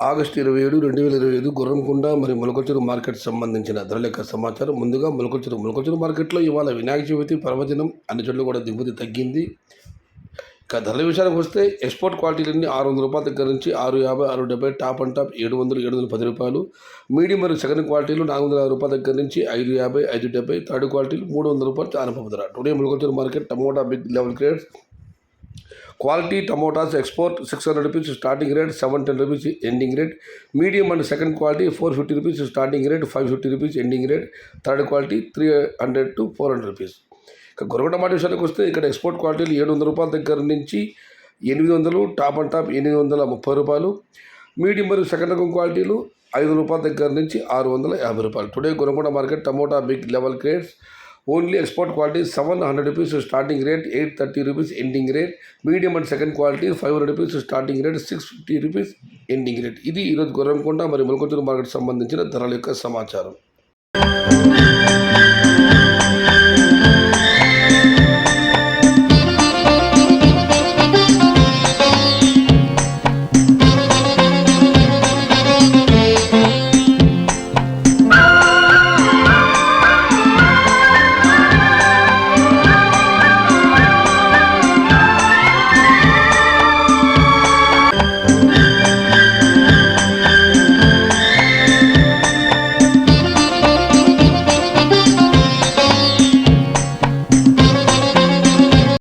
August 27, 2025 Gurramkonda మరియు Molakalcheru market సంబంధించిన ధరల యొక్క సమాచారం. ముందుగా మొలకల్చెరు మార్కెట్లో ఇవాళ వినాయక చవితి పర్వదినం అన్ని చోట్ల కూడా దిగుమతి తగ్గింది. ఇక ధరల విషయానికి వస్తే ఎక్స్పోర్ట్ క్వాలిటీలన్నీ ₹600 దగ్గర నుంచి 650, 670, టాప్ అండ్ టాప్ 700, ₹710. మీడియం మరియు సెకండ్ క్వాలిటీలు ₹460 దగ్గర నుంచి 550, 570, థర్డ్ క్వాలిటీలు ₹300 ప్రారంభ ధర. Today Molakalcheruvu market tomato big level grades quality tomatoes export ₹600 starting rate, ₹710 ending rate. Medium and second quality ₹450 starting rate, ₹550 ending rate. Third quality ₹300 to ₹400. ఇక గొర్రె టమాటా విషయానికి వస్తే ఇక్కడ ఎక్స్పోర్ట్ క్వాలిటీలు ₹700 దగ్గర నుంచి 800, టాప్ అండ్ టాప్ ₹830. మీడియం మరియు సెకండ్ రకం క్వాలిటీలు ₹500 దగ్గర నుంచి ₹650. Today Gorrekonda market tomato big level grades only export quality ₹700 starting rate, ₹830 ending rate. Medium and second quality ₹500 starting rate, ₹650 ending rate. ఇది ఈరోజు గుర్రంకొండ మరియు మొలకల్చెరు మార్కెట్ సంబంధించిన ధరల యొక్క సమాచారం.